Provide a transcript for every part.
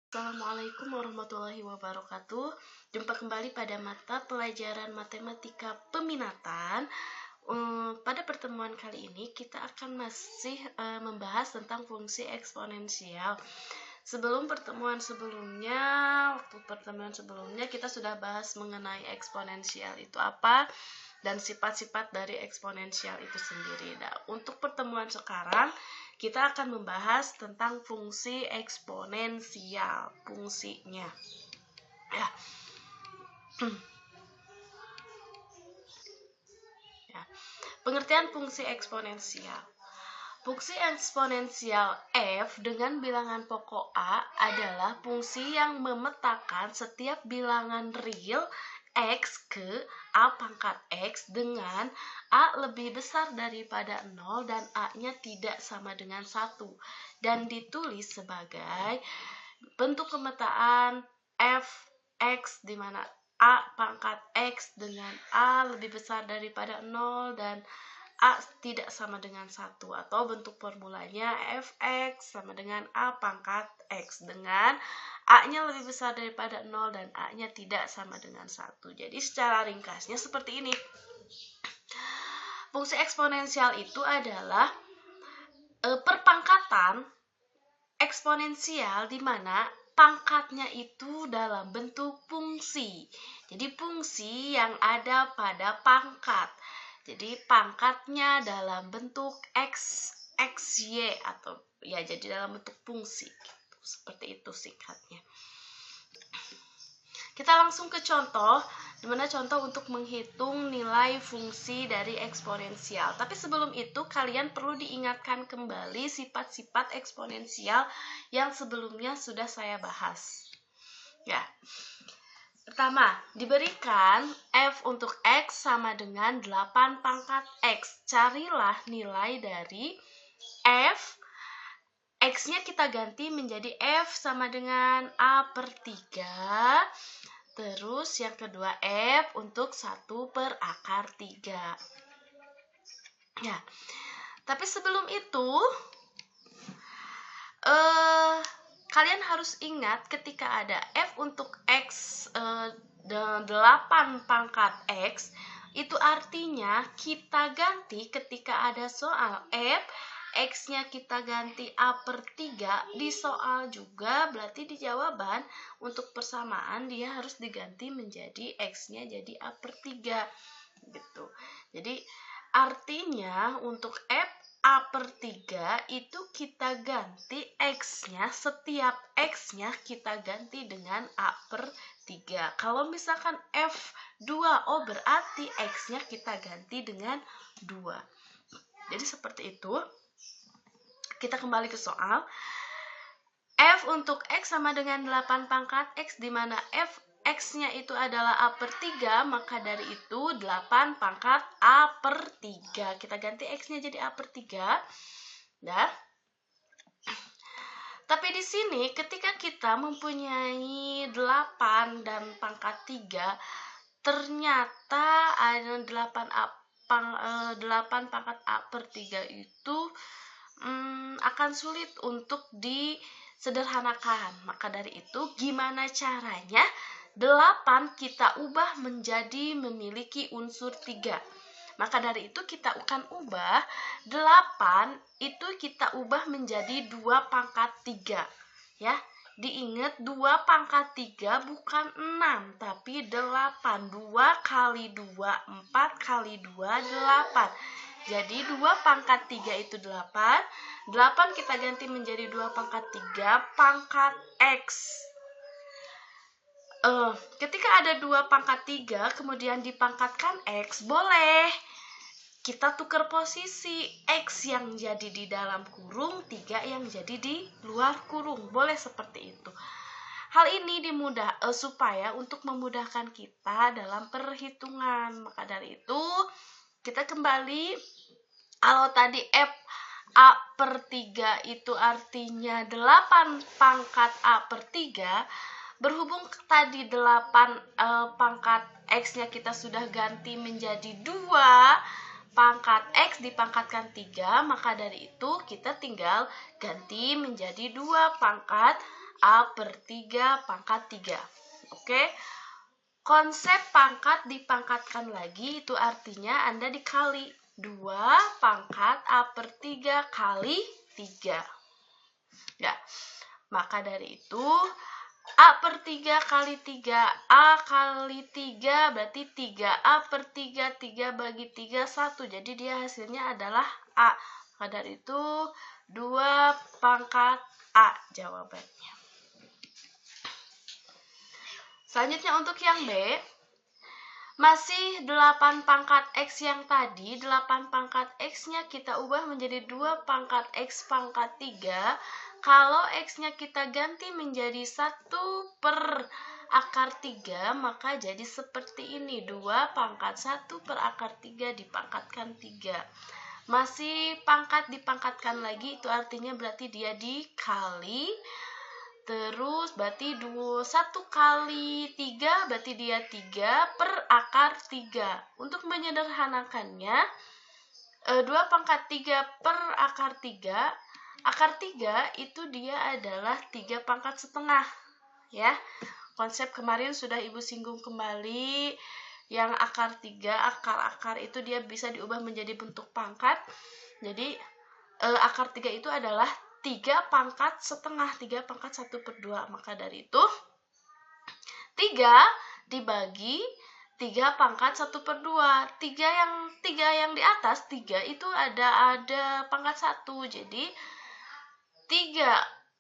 Assalamualaikum warahmatullahi wabarakatuh. Jumpa kembali pada mata pelajaran matematika peminatan. Pada pertemuan kali ini kita akan masih membahas tentang fungsi eksponensial. Waktu pertemuan sebelumnya kita sudah bahas mengenai eksponensial itu apa dan sifat-sifat dari eksponensial itu sendiri. Nah, untuk pertemuan sekarang kita akan membahas tentang fungsi eksponensial, fungsinya. Ya. Pengertian fungsi eksponensial. Fungsi eksponensial f dengan bilangan pokok a adalah fungsi yang memetakan setiap bilangan real x ke a pangkat x dengan a lebih besar daripada 0 dan a-nya tidak sama dengan 1 dan ditulis sebagai bentuk pemetaan f(x) di mana a pangkat x dengan a lebih besar daripada 0 dan a tidak sama dengan 1, atau bentuk formulanya f(x) sama dengan a pangkat x dengan a-nya lebih besar daripada 0 dan a-nya tidak sama dengan 1. Jadi secara ringkasnya seperti ini. Fungsi eksponensial itu adalah perpangkatan eksponensial di mana pangkatnya itu dalam bentuk fungsi. Jadi fungsi yang ada pada pangkat. Jadi pangkatnya dalam bentuk x, y atau ya jadi dalam bentuk fungsi. Seperti itu singkatnya. Kita langsung ke contoh, dimana contoh untuk menghitung nilai fungsi dari eksponensial. Tapi sebelum itu kalian perlu diingatkan kembali sifat-sifat eksponensial yang sebelumnya sudah saya bahas. Ya. Pertama, diberikan f untuk x sama dengan 8 pangkat x. Carilah nilai dari f. X-nya kita ganti menjadi f sama dengan a per 3. Terus yang kedua f untuk 1 per akar 3. Ya. Tapi sebelum itu, kalian harus ingat ketika ada f untuk x 8 pangkat x, itu artinya kita ganti ketika ada soal f, x-nya kita ganti a per 3, di soal juga berarti di jawaban untuk persamaan dia harus diganti menjadi x-nya jadi a per 3 gitu. Jadi artinya untuk f a per 3 itu kita ganti x-nya, setiap x-nya kita ganti dengan a per 3. Kalau misalkan f2o berarti x-nya kita ganti dengan 2. Jadi seperti itu. Kita kembali ke soal. F untuk x sama dengan 8 pangkat x, di mana f x-nya itu adalah a per 3, maka dari itu 8 pangkat a per 3. Kita ganti x-nya jadi a per 3. Dah. Tapi di sini ketika kita mempunyai 8 dan pangkat 3, ternyata ada 8 pangkat a per 3 itu akan sulit untuk disederhanakan. Maka dari itu gimana caranya 8 kita ubah menjadi memiliki unsur 3. Maka dari itu kita akan ubah 8 itu kita ubah menjadi 2 pangkat 3. Ya, diingat 2 pangkat 3 bukan 6 tapi 8. 2 kali 2 4 kali 2 8. Jadi 2 pangkat 3 itu 8. 8 kita ganti menjadi 2 pangkat 3 pangkat x. Ketika ada 2 pangkat 3 kemudian dipangkatkan x, boleh kita tukar posisi, x yang jadi di dalam kurung, 3 yang jadi di luar kurung. Boleh seperti itu. Hal ini supaya untuk memudahkan kita dalam perhitungan. Maka dari itu kita kembali, kalau tadi f a per 3 itu artinya 8 pangkat a per 3, berhubung tadi 8 pangkat x-nya kita sudah ganti menjadi 2 pangkat x dipangkatkan 3, maka dari itu kita tinggal ganti menjadi 2 pangkat A per 3 pangkat 3. Oke. Konsep pangkat dipangkatkan lagi itu artinya Anda dikali 2 pangkat A per 3 kali 3. Ya, maka dari itu A per 3 kali 3, A kali 3 berarti 3, A per 3, 3 bagi 3, 1. Jadi dia hasilnya adalah A. Maka dari itu 2 pangkat A jawabannya. Selanjutnya untuk yang B, masih 8 pangkat X yang tadi, 8 pangkat X-nya kita ubah menjadi 2 pangkat X pangkat 3. Kalau X-nya kita ganti menjadi 1 per akar 3, maka jadi seperti ini. 2 pangkat 1 per akar 3 dipangkatkan 3. Masih pangkat dipangkatkan lagi, itu artinya berarti dia dikali. Terus berarti 1 kali 3 berarti dia 3 per akar 3. Untuk menyederhanakannya, 2 pangkat 3 per akar 3. Akar 3 itu dia adalah 3 pangkat setengah. Ya, konsep kemarin sudah Ibu singgung kembali. Yang akar 3, akar-akar itu dia bisa diubah menjadi bentuk pangkat. Jadi, akar 3 itu adalah 3 pangkat setengah, 3 pangkat 1 per 2. Maka dari itu 3 dibagi 3 pangkat 1 per 2. 3 yang di atas 3 itu ada pangkat 1. Jadi 3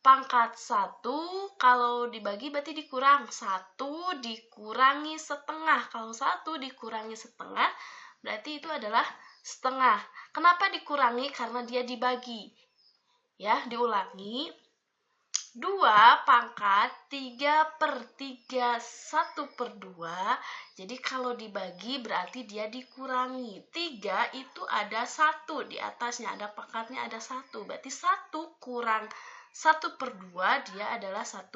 pangkat 1 kalau dibagi berarti dikurang. 1 dikurangi setengah. Kalau 1 dikurangi setengah berarti itu adalah setengah. Kenapa dikurangi? Karena dia dibagi. Ya, diulangi. 2 pangkat 3 per 3, 1 per 2. Jadi kalau dibagi berarti dia dikurangi. 3 itu ada 1 di atasnya, ada pangkatnya ada 1. Berarti 1 kurang 1 per 2 dia adalah 1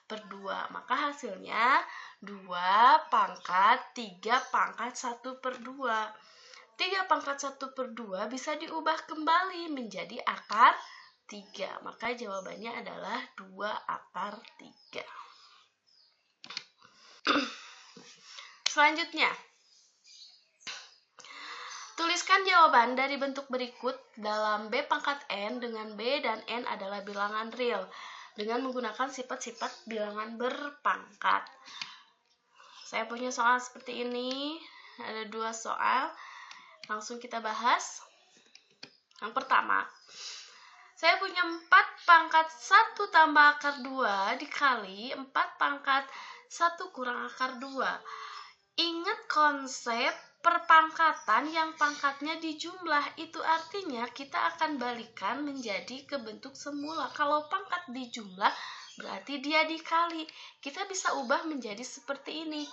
per 2. Maka hasilnya 2 pangkat 3 pangkat 1 per 2. 3 pangkat 1 per 2 bisa diubah kembali menjadi akar 3. Maka jawabannya adalah 2 akar 3. Selanjutnya, tuliskan jawaban dari bentuk berikut dalam B pangkat N dengan B dan N adalah bilangan real dengan menggunakan sifat-sifat bilangan berpangkat. Saya punya soal seperti ini, ada 2 soal. Langsung kita bahas. Yang pertama, saya punya 4 pangkat 1 tambah akar 2 dikali 4 pangkat 1 kurang akar 2. Ingat konsep perpangkatan yang pangkatnya dijumlah. Itu artinya kita akan balikan menjadi ke bentuk semula. Kalau pangkat dijumlah berarti dia dikali. Kita bisa ubah menjadi seperti ini.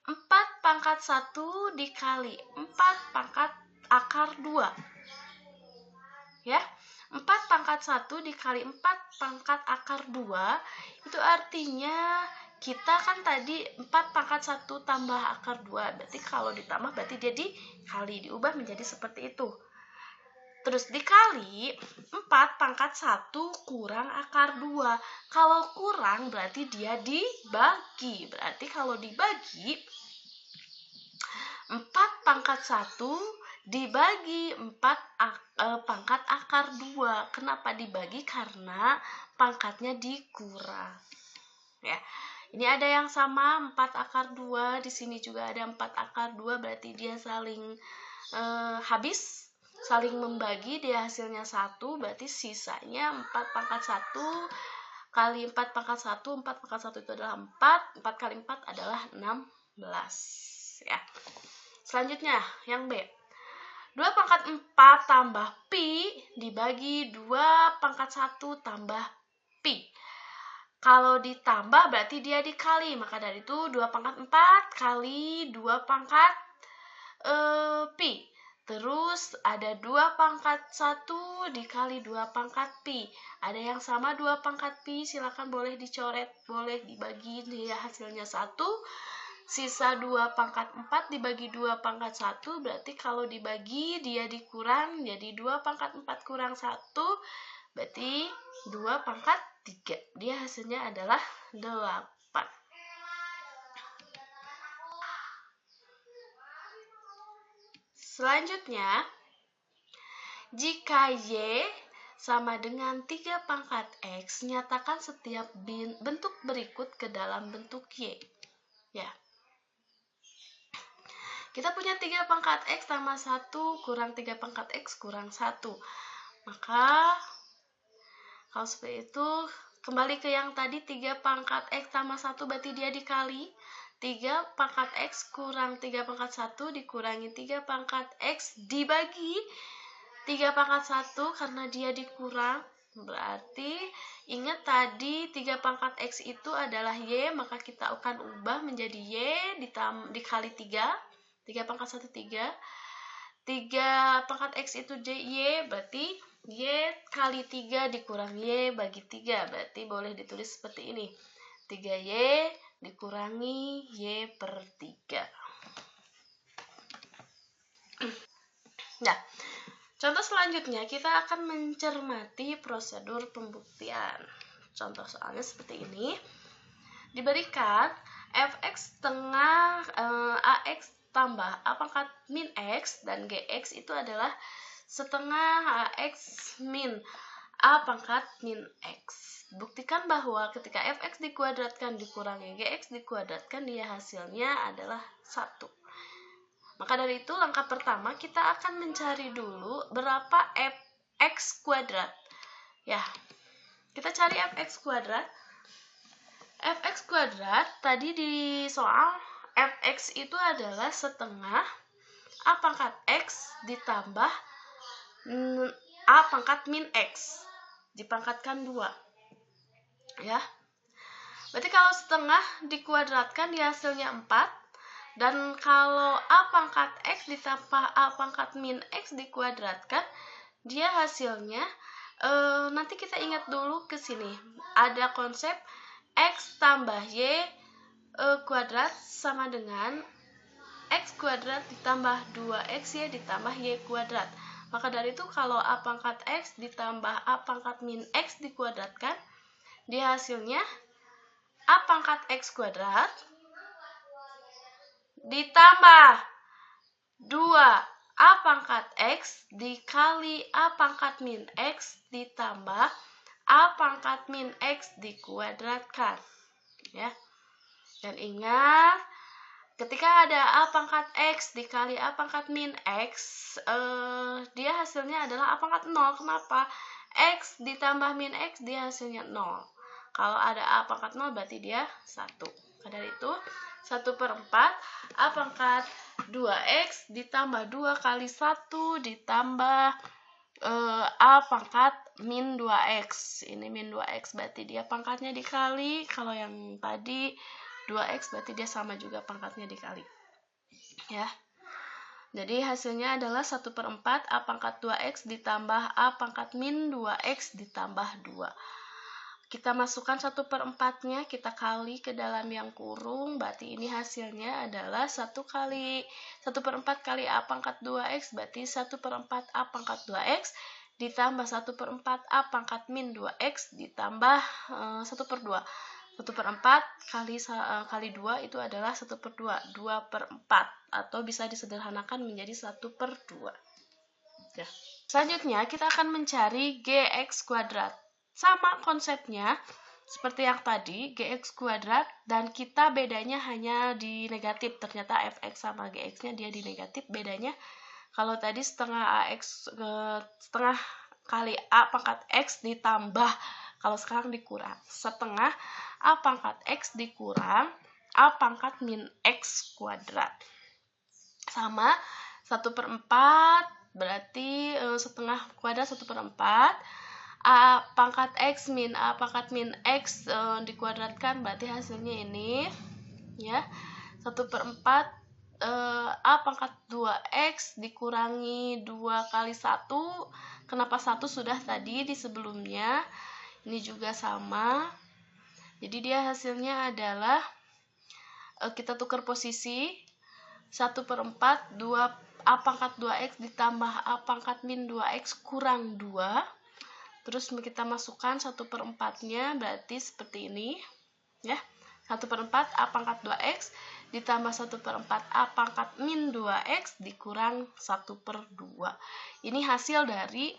4 pangkat 1 dikali 4 pangkat akar 2. Ya. 4 pangkat 1 dikali 4 pangkat akar 2, itu artinya kita kan tadi 4 pangkat 1 tambah akar 2, berarti kalau ditambah berarti dia dikali, diubah menjadi seperti itu. Terus dikali 4 pangkat 1 kurang akar 2. Kalau kurang berarti dia dibagi, berarti kalau dibagi 4 pangkat 1 dibagi 4 pangkat akar 2. Kenapa dibagi? Karena pangkatnya dikurang. Ya. Ini ada yang sama 4 akar 2, di sini juga ada 4 akar 2, berarti dia saling habis, saling membagi, dia hasilnya 1, berarti sisanya 4 pangkat 1 kali 4 pangkat 1, 4 pangkat 1 itu adalah 4, 4 kali 4 adalah 16. Ya. Selanjutnya, yang B. 2 pangkat 4 tambah pi dibagi 2 pangkat 1 tambah pi. Kalau ditambah berarti dia dikali. Maka dari itu 2 pangkat 4 kali 2 pangkat pi. Terus ada 2 pangkat 1 dikali 2 pangkat pi. Ada yang sama 2 pangkat pi, silakan boleh dicoret, boleh dibagi, dia hasilnya 1. Sisa 2 pangkat 4 dibagi 2 pangkat 1, berarti kalau dibagi dia dikurang, jadi 2 pangkat 4 kurang 1, berarti 2 pangkat 3. Dia hasilnya adalah 8. Selanjutnya, jika Y sama dengan 3 pangkat X, nyatakan setiap bentuk berikut ke dalam bentuk Y. Ya. Kita punya 3 pangkat X tambah 1 kurang 3 pangkat X kurang 1. Maka, kalau seperti itu, kembali ke yang tadi, 3 pangkat X tambah 1 berarti dia dikali. 3 pangkat X kurang 3 pangkat 1 dikurangi 3 pangkat X dibagi 3 pangkat 1 karena dia dikurang. Berarti ingat tadi 3 pangkat X itu adalah Y, maka kita akan ubah menjadi Y dikali 3. 3 pangkat 1 3. 3 pangkat X itu Y, berarti Y kali 3 dikurang Y bagi 3. Berarti boleh ditulis seperti ini. 3Y dikurangi Y per 3. Nah, contoh selanjutnya kita akan mencermati prosedur pembuktian. Contoh soalnya seperti ini. Diberikan fx setengah ax tambah a pangkat min x dan gx itu adalah setengah ax min a pangkat min x. Buktikan bahwa ketika fx dikuadratkan dikurangi gx dikuadratkan, dia hasilnya adalah 1. Maka dari itu langkah pertama kita akan mencari dulu berapa fx kuadrat. Ya, kita cari fx kuadrat. Fx kuadrat tadi di soal fx itu adalah setengah a pangkat x ditambah a pangkat min x dipangkatkan 2. Ya. Berarti kalau setengah dikuadratkan dia hasilnya 4. Dan kalau a pangkat x ditambah a pangkat min x dikuadratkan, dia hasilnya nanti kita ingat dulu ke sini. Ada konsep x tambah y kuadrat sama dengan x kuadrat ditambah 2x y ditambah y kuadrat. Maka dari itu kalau a pangkat x ditambah a pangkat min x dikuadratkan, dia hasilnya a pangkat x kuadrat ditambah 2 a pangkat x dikali a pangkat min x ditambah a pangkat min x dikuadratkan. Ya. Dan ingat, ketika ada a pangkat x dikali a pangkat min x, dia hasilnya adalah a pangkat 0. Kenapa? X ditambah min x dia hasilnya 0. Kalau ada a pangkat 0 berarti dia 1. Dari itu 1/4 a pangkat 2x ditambah 2 kali 1 ditambah a pangkat min 2x. Ini min 2x berarti dia pangkatnya dikali. Kalau yang tadi 2x berarti dia sama juga pangkatnya dikali. Ya. Jadi hasilnya adalah 1/4 a pangkat 2x ditambah a pangkat min 2x ditambah 2. Kita masukkan 1/4-nya, kita kali ke dalam yang kurung, berarti ini hasilnya adalah 1/4 kali a pangkat 2x, berarti 1/4 a pangkat 2x ditambah 1/4 a pangkat min 2x ditambah 1/2. 1/4 kali 2 itu adalah 1/2, 2/4, atau bisa disederhanakan menjadi 1/2. Ya. Selanjutnya kita akan mencari gx kuadrat. Sama konsepnya seperti yang tadi, gx kuadrat, dan kita bedanya hanya di negatif. Ternyata fx sama gx-nya dia di negatif. Bedanya kalau tadi setengah kali a pangkat x ditambah, kalau sekarang dikurang. Setengah a pangkat x dikurang a pangkat min x kuadrat. Sama 1/4 berarti setengah kuadrat 1/4. A pangkat x min a pangkat min x dikuadratkan, berarti hasilnya ini ya 1/4 a pangkat 2x dikurangi 2 kali 1. Kenapa 1? Sudah tadi di sebelumnya. Ini juga sama. Jadi dia hasilnya adalah kita tukar posisi 1/4 a pangkat 2x ditambah a pangkat min 2x kurang 2 Terus kita masukkan 1/4-nya, berarti seperti ini ya. 1/4 A pangkat 2X ditambah 1/4 A pangkat min 2X dikurang 1/2. Ini hasil dari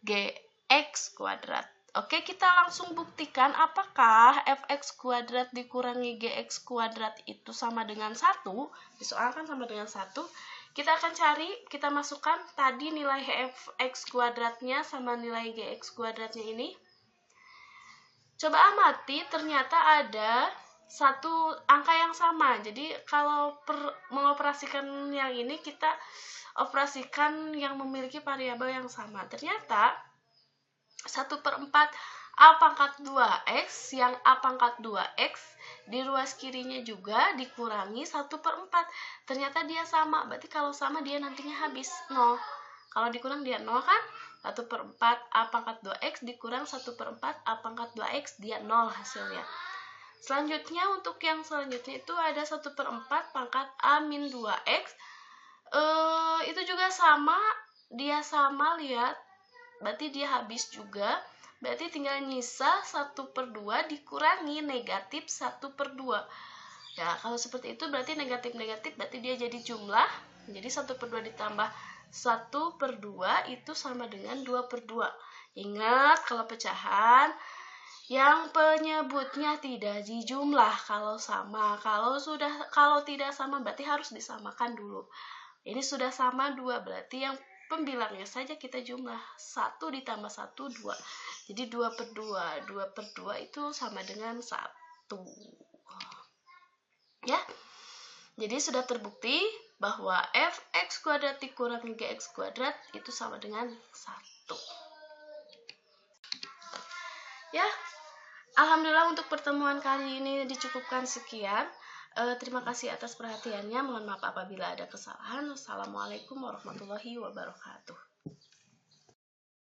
GX kuadrat. Oke, kita langsung buktikan apakah fx kuadrat dikurangi gx kuadrat itu sama dengan 1. Disoalkan sama dengan 1. Kita akan cari, kita masukkan tadi nilai fx kuadratnya sama nilai gx kuadratnya ini. Coba amati, ternyata ada satu angka yang sama. Jadi kalau mengoperasikan yang ini, kita operasikan yang memiliki variabel yang sama. Ternyata 1/4 A pangkat 2X yang A pangkat 2X di ruas kirinya juga dikurangi 1/4. Ternyata dia sama, berarti kalau sama dia nantinya habis 0. Kalau dikurang dia 0 kan? 1/4 A pangkat 2X dikurang 1/4 A pangkat 2X, dia 0 hasilnya. Selanjutnya untuk yang selanjutnya itu ada 1/4 pangkat A min 2X. Itu juga sama, dia sama, lihat. Berarti dia habis juga. Berarti tinggal nyisa 1/2 dikurangi negatif 1/2. Ya, kalau seperti itu berarti negatif-negatif, berarti dia jadi jumlah. Jadi 1/2 ditambah 1/2 itu sama dengan 2/2. Ingat, kalau pecahan yang penyebutnya tidak dijumlah kalau sama. Kalau tidak sama berarti harus disamakan dulu. Ini sudah sama 2, berarti yang pembilangnya saja kita jumlah. 1 ditambah 1, 2. Jadi 2/2. 2/2 itu sama dengan 1. Ya. Jadi sudah terbukti bahwa fx kuadrat dikurangi gx kuadrat itu sama dengan 1. Ya. Alhamdulillah untuk pertemuan kali ini dicukupkan sekian. Terima kasih atas perhatiannya. Mohon maaf apabila ada kesalahan. Wassalamualaikum warahmatullahi wabarakatuh.